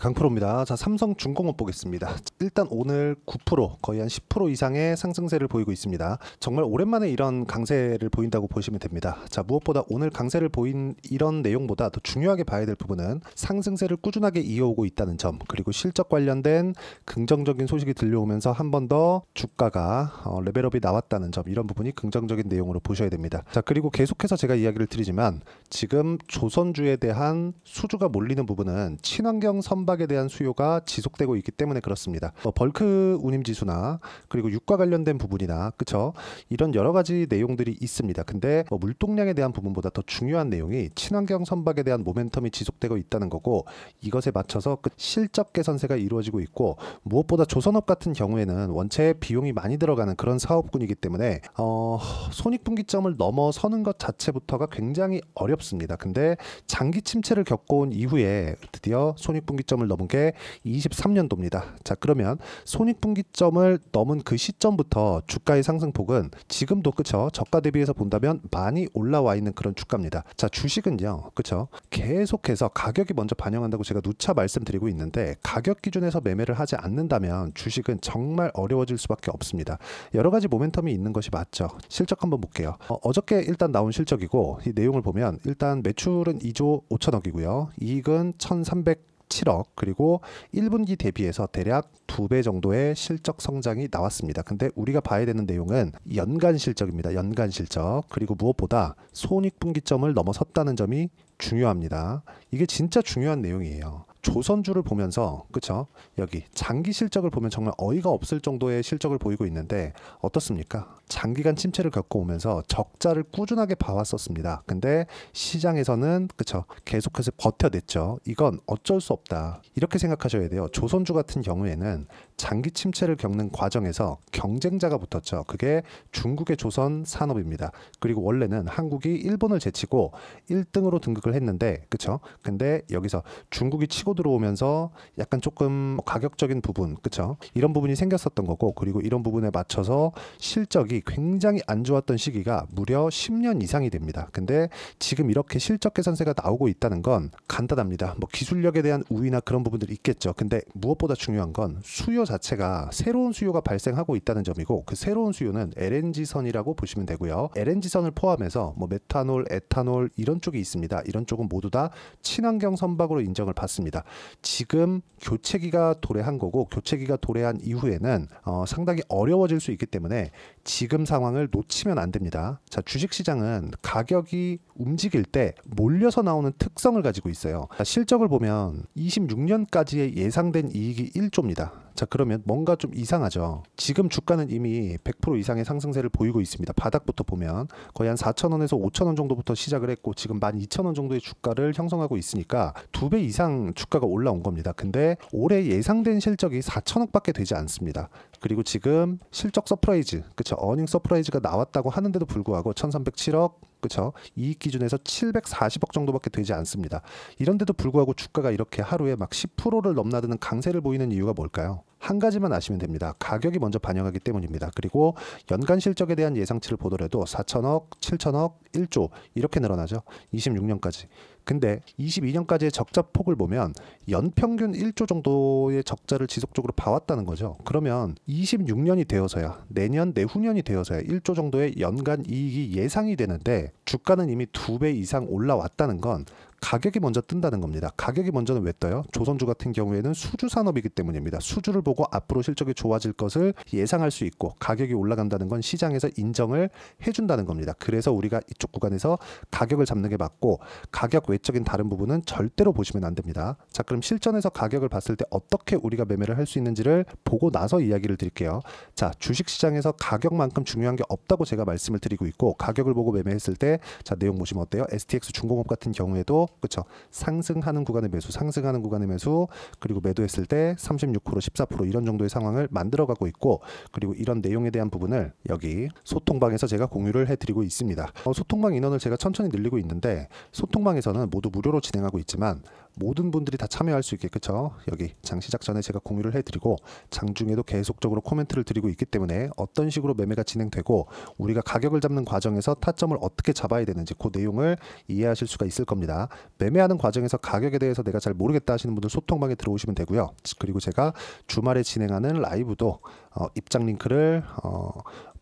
강프로입니다. 자, 삼성중공업 보겠습니다. 일단 오늘 9% 거의 한 10% 이상의 상승세를 보이고 있습니다. 정말 오랜만에 이런 강세를 보인다고 보시면 됩니다. 자, 무엇보다 오늘 강세를 보인 이런 내용보다 더 중요하게 봐야 될 부분은 상승세를 꾸준하게 이어오고 있다는 점, 그리고 실적 관련된 긍정적인 소식이 들려오면서 한 번 더 주가가 레벨업이 나왔다는 점, 이런 부분이 긍정적인 내용으로 보셔야 됩니다. 자, 그리고 계속해서 제가 이야기를 드리지만 지금 조선주에 대한 수주가 몰리는 부분은 친환경 선박에 대한 수요가 지속되고 있기 때문에 그렇습니다. 벌크 운임 지수나 그리고 유가 관련된 부분이나 그쵸, 이런 여러 가지 내용들이 있습니다. 근데 물동량에 대한 부분보다 더 중요한 내용이 친환경 선박에 대한 모멘텀이 지속되고 있다는 거고, 이것에 맞춰서 실적 개선세가 이루어지고 있고, 무엇보다 조선업 같은 경우에는 원체 비용이 많이 들어가는 그런 사업군이기 때문에 손익분기점을 넘어서는 것 자체부터가 굉장히 어렵습니다. 근데 장기 침체를 겪어온 이후에 드디어 손익분기점을 넘은 게 23년도입니다. 자, 그러면 손익분기점을 넘은 그 시점부터 주가의 상승폭은 지금도 그쵸, 저가 대비해서 본다면 많이 올라와 있는 그런 주가입니다. 자, 주식은요, 그쵸, 계속해서 가격이 먼저 반영한다고 제가 누차 말씀드리고 있는데, 가격 기준에서 매매를 하지 않는다면 주식은 정말 어려워질 수밖에 없습니다. 여러 가지 모멘텀이 있는 것이 맞죠. 실적 한번 볼게요. 어저께 일단 나온 실적이고, 이 내용을 보면 일단 매출은 2조 5천억이고요. 이익은 1,307억, 그리고 1분기 대비해서 대략 2배 정도의 실적 성장이 나왔습니다. 근데 우리가 봐야 되는 내용은 연간 실적입니다. 연간 실적. 그리고 무엇보다 손익분기점을 넘어섰다는 점이 중요합니다. 이게 진짜 중요한 내용이에요. 조선주를 보면서 그쵸, 여기 장기 실적을 보면 정말 어이가 없을 정도의 실적을 보이고 있는데 어떻습니까? 장기간 침체를 겪어오면서 적자를 꾸준하게 봐왔었습니다. 근데 시장에서는 그쵸, 계속해서 버텨냈죠. 이건 어쩔 수 없다, 이렇게 생각하셔야 돼요. 조선주 같은 경우에는 장기 침체를 겪는 과정에서 경쟁자가 붙었죠. 그게 중국의 조선 산업입니다. 그리고 원래는 한국이 일본을 제치고 1등으로 등극을 했는데 그쵸, 근데 여기서 중국이 치고 들어오면서 약간 조금 가격적인 부분, 그쵸, 이런 부분이 생겼었던 거고, 그리고 이런 부분에 맞춰서 실적이 굉장히 안 좋았던 시기가 무려 10년 이상이 됩니다. 근데 지금 이렇게 실적 개선세가 나오고 있다는 건 간단합니다. 뭐 기술력에 대한 우위나 그런 부분들이 있겠죠. 근데 무엇보다 중요한 건 수요 자체가, 새로운 수요가 발생하고 있다는 점이고, 그 새로운 수요는 LNG선이라고 보시면 되고요. LNG선을 포함해서 뭐 메탄올, 에탄올 이런 쪽이 있습니다. 이런 쪽은 모두 다 친환경 선박으로 인정을 받습니다. 지금 교체기가 도래한 거고, 교체기가 도래한 이후에는 상당히 어려워질 수 있기 때문에 지금 상황을 놓치면 안 됩니다. 자, 주식시장은 가격이 움직일 때 몰려서 나오는 특성을 가지고 있어요. 자, 실적을 보면 26년까지의 예상된 이익이 1조입니다. 자, 그러면 뭔가 좀 이상하죠. 지금 주가는 이미 100% 이상의 상승세를 보이고 있습니다. 바닥부터 보면 거의 한 4,000원에서 5,000원 정도부터 시작을 했고, 지금 12,000원 정도의 주가를 형성하고 있으니까 2배 이상 주가가 올라온 겁니다. 근데 올해 예상된 실적이 4,000억밖에 되지 않습니다. 그리고 지금 실적 서프라이즈, 그쵸, 어닝 서프라이즈가 나왔다고 하는데도 불구하고 1,307억, 그쵸, 이익 기준에서 740억 정도밖에 되지 않습니다. 이런데도 불구하고 주가가 이렇게 하루에 막 10%를 넘나드는 강세를 보이는 이유가 뭘까요? 한 가지만 아시면 됩니다. 가격이 먼저 반영하기 때문입니다. 그리고 연간 실적에 대한 예상치를 보더라도 4천억, 7천억, 1조 이렇게 늘어나죠. 26년까지. 근데 22년까지의 적자 폭을 보면 연평균 1조 정도의 적자를 지속적으로 봐왔다는 거죠. 그러면 26년이 되어서야, 내년, 내후년이 되어서야 1조 정도의 연간 이익이 예상이 되는데 주가는 이미 2배 이상 올라왔다는 건 가격이 먼저 뜬다는 겁니다. 가격이 먼저는 왜 떠요? 조선주 같은 경우에는 수주 산업이기 때문입니다. 수주를 보고 앞으로 실적이 좋아질 것을 예상할 수 있고, 가격이 올라간다는 건 시장에서 인정을 해준다는 겁니다. 그래서 우리가 이쪽 구간에서 가격을 잡는 게 맞고, 가격 외적인 다른 부분은 절대로 보시면 안 됩니다. 자, 그럼 실전에서 가격을 봤을 때 어떻게 우리가 매매를 할 수 있는지를 보고 나서 이야기를 드릴게요. 자, 주식시장에서 가격만큼 중요한 게 없다고 제가 말씀을 드리고 있고, 가격을 보고 매매했을 때 자, 내용 보시면 어때요? STX 중공업 같은 경우에도 그쵸, 상승하는 구간의 매수, 상승하는 구간의 매수, 그리고 매도했을 때 36%, 14% 이런 정도의 상황을 만들어가고 있고, 그리고 이런 내용에 대한 부분을 여기 소통방에서 제가 공유를 해드리고 있습니다. 소통방 인원을 제가 천천히 늘리고 있는데, 소통방에서는 모두 무료로 진행하고 있지만 모든 분들이 다 참여할 수 있게 그쵸? 여기 장 시작 전에 제가 공유를 해드리고 장중에도 계속적으로 코멘트를 드리고 있기 때문에 어떤 식으로 매매가 진행되고 우리가 가격을 잡는 과정에서 타점을 어떻게 잡아야 되는지 그 내용을 이해하실 수가 있을 겁니다. 매매하는 과정에서 가격에 대해서 내가 잘 모르겠다 하시는 분들 소통방에 들어오시면 되고요. 그리고 제가 주말에 진행하는 라이브도 입장 링크를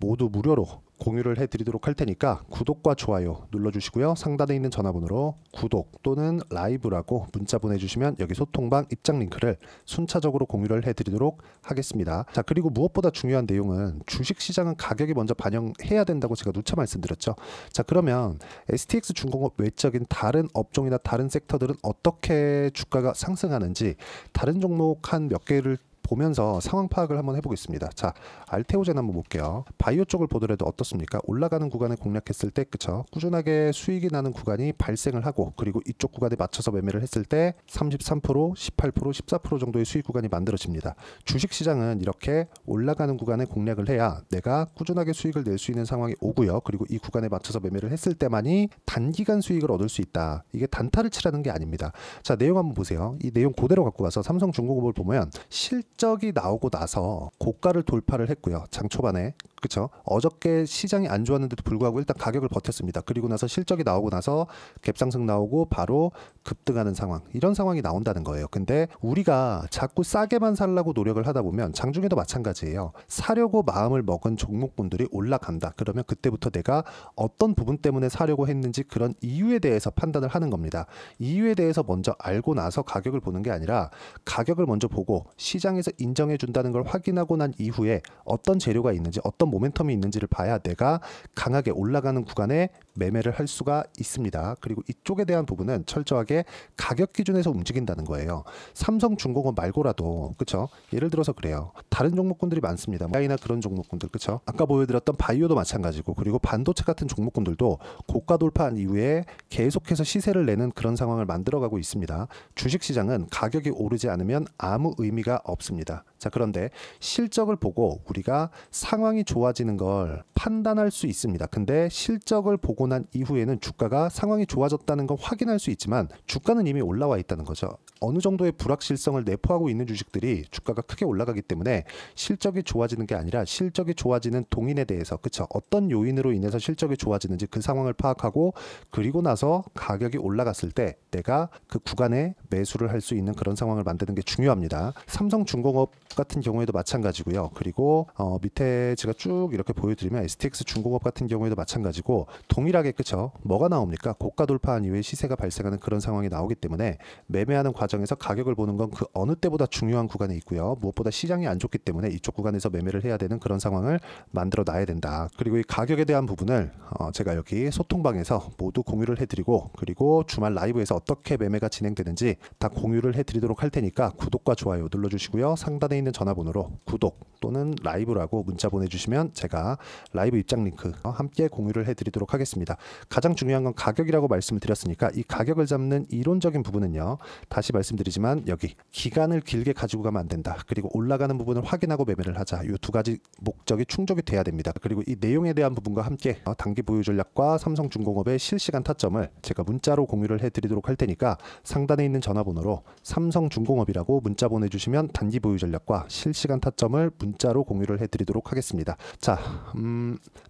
모두 무료로 공유를 해드리도록 할 테니까 구독과 좋아요 눌러주시고요. 상단에 있는 전화번호로 구독 또는 라이브라고 문자 보내주시면 여기 소통방 입장 링크를 순차적으로 공유를 해드리도록 하겠습니다. 자, 그리고 무엇보다 중요한 내용은 주식시장은 가격이 먼저 반영해야 된다고 제가 누차 말씀드렸죠. 자, 그러면 STX 중공업 외적인 다른 업종이나 다른 섹터들은 어떻게 주가가 상승하는지 다른 종목 한 몇 개를 보면서 상황 파악을 한번 해보겠습니다. 자, 알테오젠 한번 볼게요. 바이오 쪽을 보더라도 어떻습니까? 올라가는 구간을 공략했을 때 그쵸? 꾸준하게 수익이 나는 구간이 발생을 하고 그리고 이쪽 구간에 맞춰서 매매를 했을 때 33%, 18%, 14% 정도의 수익 구간이 만들어집니다. 주식시장은 이렇게 올라가는 구간에 공략을 해야 내가 꾸준하게 수익을 낼 수 있는 상황이 오고요. 그리고 이 구간에 맞춰서 매매를 했을 때만이 단기간 수익을 얻을 수 있다. 이게 단타를 치라는 게 아닙니다. 자, 내용 한번 보세요. 이 내용 그대로 갖고 가서 삼성중공업을 보면 실적이 나오고 나서 고가를 돌파를 했고요. 장 초반에 그렇죠. 어저께 시장이 안 좋았는데도 불구하고 일단 가격을 버텼습니다. 그리고 나서 실적이 나오고 나서 갭상승 나오고 바로 급등하는 상황, 이런 상황이 나온다는 거예요. 근데 우리가 자꾸 싸게만 살려고 노력을 하다 보면 장중에도 마찬가지예요. 사려고 마음을 먹은 종목군들이 올라간다. 그러면 그때부터 내가 어떤 부분 때문에 사려고 했는지 그런 이유에 대해서 판단을 하는 겁니다. 이유에 대해서 먼저 알고 나서 가격을 보는 게 아니라 가격을 먼저 보고 시장에서 인정해 준다는 걸 확인하고 난 이후에 어떤 재료가 있는지 어떤 모멘텀이 있는지를 봐야 내가 강하게 올라가는 구간에 매매를 할 수가 있습니다. 그리고 이쪽에 대한 부분은 철저하게 가격 기준에서 움직인다는 거예요. 삼성중공업 말고라도 그쵸? 예를 들어서 그래요. 다른 종목군들이 많습니다. AI나 그런 종목군들 그쵸? 아까 보여드렸던 바이오도 마찬가지고 그리고 반도체 같은 종목군들도 고가 돌파한 이후에 계속해서 시세를 내는 그런 상황을 만들어가고 있습니다. 주식시장은 가격이 오르지 않으면 아무 의미가 없습니다. 자, 그런데 실적을 보고 우리가 상황이 좋아지는 걸 판단할 수 있습니다. 근데 실적을 보고 난 이후에는 주가가 상황이 좋아졌다는 걸 확인할 수 있지만 주가는 이미 올라와 있다는 거죠. 어느 정도의 불확실성을 내포하고 있는 주식들이 주가가 크게 올라가기 때문에 실적이 좋아지는 게 아니라 실적이 좋아지는 동인에 대해서 그쵸? 어떤 요인으로 인해서 실적이 좋아지는지 그 상황을 파악하고 그리고 나서 가격이 올라갔을 때 내가 그 구간에 매수를 할 수 있는 그런 상황을 만드는 게 중요합니다. 삼성중공업 같은 경우에도 마찬가지고요. 그리고 밑에 제가 쭉 이렇게 보여드리면 STX 중공업 같은 경우에도 마찬가지고 동일하게 그쵸? 뭐가 나옵니까? 고가 돌파한 이후에 시세가 발생하는 그런 상황이 나오기 때문에 매매하는 과정에서 가격을 보는 건 그 어느 때보다 중요한 구간에 있고요. 무엇보다 시장이 안 좋기 때문에 이쪽 구간에서 매매를 해야 되는 그런 상황을 만들어 놔야 된다. 그리고 이 가격에 대한 부분을 제가 여기 소통방에서 모두 공유를 해드리고 그리고 주말 라이브에서 어떻게 매매가 진행되는지 다 공유를 해드리도록 할 테니까 구독과 좋아요 눌러주시고요. 상단에 있는 전화번호로 구독 또는 라이브라고 문자 보내주시면 제가 라이브 입장 링크 함께 공유를 해드리도록 하겠습니다. 가장 중요한 건 가격이라고 말씀을 드렸으니까 이 가격을 잡는 이론적인 부분은요. 다시 말씀드리지만 여기 기간을 길게 가지고 가면 안 된다. 그리고 올라가는 부분을 확인하고 매매를 하자. 이 두 가지 목적이 충족이 돼야 됩니다. 그리고 이 내용에 대한 부분과 함께 단기 보유 전략과 삼성중공업의 실시간 타점을 제가 문자로 공유를 해드리도록 할 테니까 상단에 있는 전화번호로 삼성중공업이라고 문자 보내주시면 단기 보유 전략과 실시간 타점을 문자로 공유를 해드리도록 하겠습니다. 자,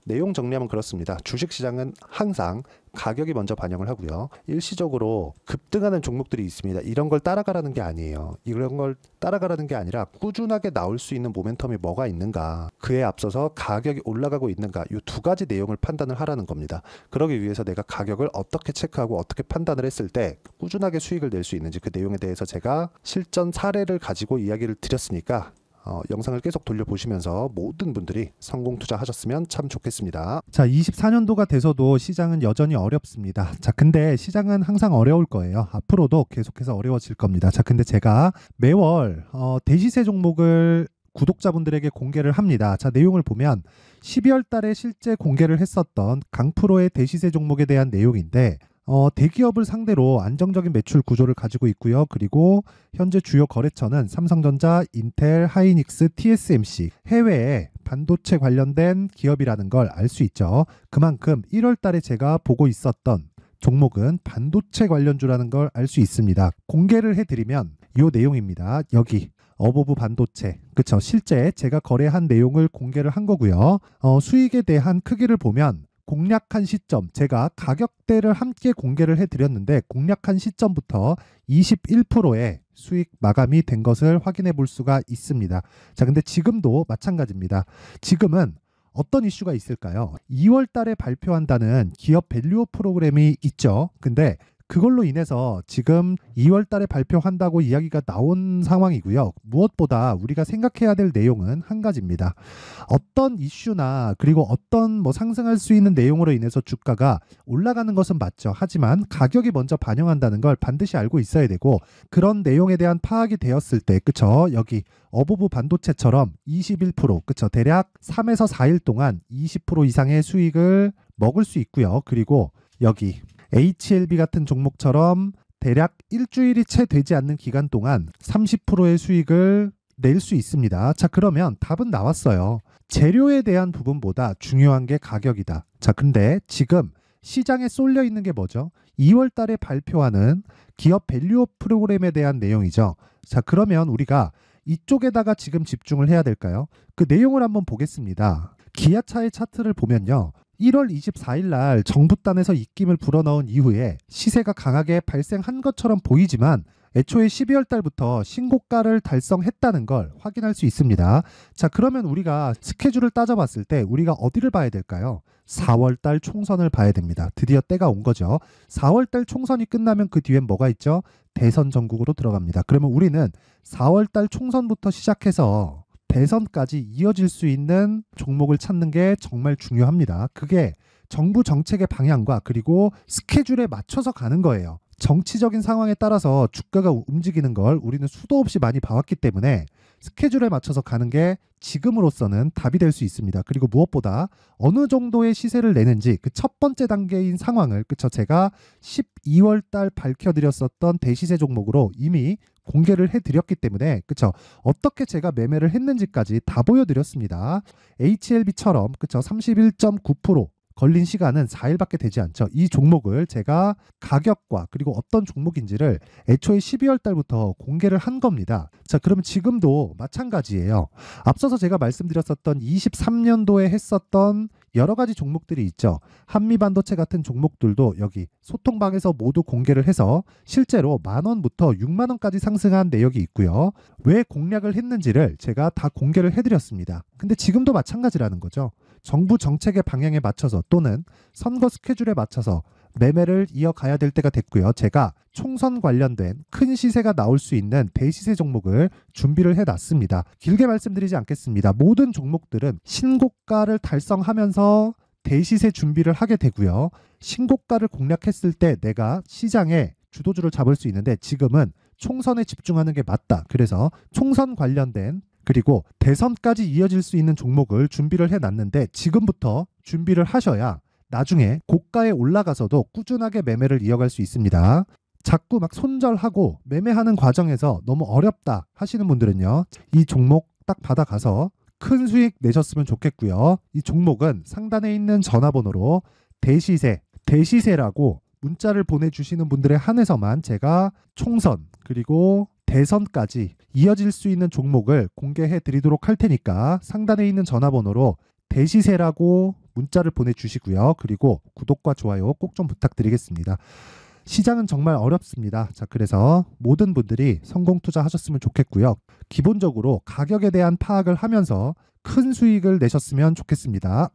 내용 정리하면 그렇습니다. 주식시장은 항상 가격이 먼저 반영을 하고요. 일시적으로 급등하는 종목들이 있습니다. 이런 걸 따라가라는 게 아니에요. 이런 걸 따라가라는 게 아니라 꾸준하게 나올 수 있는 모멘텀이 뭐가 있는가, 그에 앞서서 가격이 올라가고 있는가, 이 두 가지 내용을 판단을 하라는 겁니다. 그러기 위해서 내가 가격을 어떻게 체크하고 어떻게 판단을 했을 때 꾸준하게 수익을 낼 수 있는지 그 내용에 대해서 제가 실전 사례를 가지고 이야기를 드렸으니까 영상을 계속 돌려보시면서 모든 분들이 성공 투자하셨으면 참 좋겠습니다. 자, 24년도가 돼서도 시장은 여전히 어렵습니다. 자, 근데 시장은 항상 어려울 거예요. 앞으로도 계속해서 어려워질 겁니다. 자, 근데 제가 매월 대시세 종목을 구독자분들에게 공개를 합니다. 자, 내용을 보면 12월 달에 실제 공개를 했었던 강프로의 대시세 종목에 대한 내용인데 대기업을 상대로 안정적인 매출 구조를 가지고 있고요. 그리고 현재 주요 거래처는 삼성전자, 인텔, 하이닉스, TSMC, 해외에 반도체 관련된 기업이라는 걸 알 수 있죠. 그만큼 1월 달에 제가 보고 있었던 종목은 반도체 관련주라는 걸 알 수 있습니다. 공개를 해드리면 이 내용입니다. 여기 어보브 반도체, 그쵸? 실제 제가 거래한 내용을 공개를 한 거고요. 수익에 대한 크기를 보면 공략한 시점, 제가 가격대를 함께 공개를 해드렸는데 공략한 시점부터 21%의 수익 마감이 된 것을 확인해 볼 수가 있습니다. 자, 근데 지금도 마찬가지입니다. 지금은 어떤 이슈가 있을까요? 2월 달에 발표한다는 기업 밸류업 프로그램이 있죠. 근데 그걸로 인해서 지금 2월 달에 발표한다고 이야기가 나온 상황이고요. 무엇보다 우리가 생각해야 될 내용은 한 가지입니다. 어떤 이슈나 그리고 어떤 상승할 수 있는 내용으로 인해서 주가가 올라가는 것은 맞죠. 하지만 가격이 먼저 반영한다는 걸 반드시 알고 있어야 되고, 그런 내용에 대한 파악이 되었을 때, 그쵸? 여기 어보브 반도체처럼 21%, 그쵸? 대략 3에서 4일 동안 20% 이상의 수익을 먹을 수 있고요. 그리고 여기 HLB 같은 종목처럼 대략 일주일이 채 되지 않는 기간 동안 30%의 수익을 낼 수 있습니다. 자, 그러면 답은 나왔어요. 재료에 대한 부분보다 중요한 게 가격이다. 자, 근데 지금 시장에 쏠려 있는 게 뭐죠? 2월 달에 발표하는 기업 밸류업 프로그램에 대한 내용이죠. 자, 그러면 우리가 이쪽에다가 지금 집중을 해야 될까요? 그 내용을 한번 보겠습니다. 기아차의 차트를 보면요. 1월 24일 날 정부단에서 입김을 불어넣은 이후에 시세가 강하게 발생한 것처럼 보이지만 애초에 12월 달부터 신고가를 달성했다는 걸 확인할 수 있습니다. 자, 그러면 우리가 스케줄을 따져봤을 때 우리가 어디를 봐야 될까요? 4월 달 총선을 봐야 됩니다. 드디어 때가 온 거죠. 4월 달 총선이 끝나면 그 뒤엔 뭐가 있죠? 대선 전국으로 들어갑니다. 그러면 우리는 4월 달 총선부터 시작해서 대선까지 이어질 수 있는 종목을 찾는 게 정말 중요합니다. 그게 정부 정책의 방향과 그리고 스케줄에 맞춰서 가는 거예요. 정치적인 상황에 따라서 주가가 움직이는 걸 우리는 수도 없이 많이 봐왔기 때문에 스케줄에 맞춰서 가는 게 지금으로서는 답이 될 수 있습니다. 그리고 무엇보다 어느 정도의 시세를 내는지 그 첫 번째 단계인 상황을, 그쵸? 제가 12월 달 밝혀드렸었던 대시세 종목으로 이미 공개를 해드렸기 때문에, 그쵸? 어떻게 제가 매매를 했는지까지 다 보여드렸습니다. HLB처럼, 그쵸? 31.9% 걸린 시간은 4일밖에 되지 않죠. 이 종목을 제가 가격과 그리고 어떤 종목인지를 애초에 12월 달부터 공개를 한 겁니다. 자, 그러면 지금도 마찬가지예요. 앞서서 제가 말씀드렸었던 23년도에 했었던 여러 가지 종목들이 있죠. 한미반도체 같은 종목들도 여기 소통방에서 모두 공개를 해서 실제로 10,000원부터 60,000원까지 상승한 내역이 있고요. 왜 공략을 했는지를 제가 다 공개를 해드렸습니다. 근데 지금도 마찬가지라는 거죠. 정부 정책의 방향에 맞춰서 또는 선거 스케줄에 맞춰서 매매를 이어가야 될 때가 됐고요. 제가 총선 관련된 큰 시세가 나올 수 있는 대시세 종목을 준비를 해놨습니다. 길게 말씀드리지 않겠습니다. 모든 종목들은 신고가를 달성하면서 대시세 준비를 하게 되고요. 신고가를 공략했을 때 내가 시장에 주도주를 잡을 수 있는데 지금은 총선에 집중하는 게 맞다. 그래서 총선 관련된 그리고 대선까지 이어질 수 있는 종목을 준비를 해놨는데 지금부터 준비를 하셔야 나중에 고가에 올라가서도 꾸준하게 매매를 이어갈 수 있습니다. 자꾸 막 손절하고 매매하는 과정에서 너무 어렵다 하시는 분들은요. 이 종목 딱 받아가서 큰 수익 내셨으면 좋겠고요. 이 종목은 상단에 있는 전화번호로 대시세라고 문자를 보내주시는 분들에 한해서만 제가 총선 그리고 대선까지 이어질 수 있는 종목을 공개해 드리도록 할 테니까 상단에 있는 전화번호로 대시세라고 문자를 보내주시고요. 그리고 구독과 좋아요 꼭 좀 부탁드리겠습니다. 시장은 정말 어렵습니다. 자, 그래서 모든 분들이 성공 투자하셨으면 좋겠고요. 기본적으로 가격에 대한 파악을 하면서 큰 수익을 내셨으면 좋겠습니다.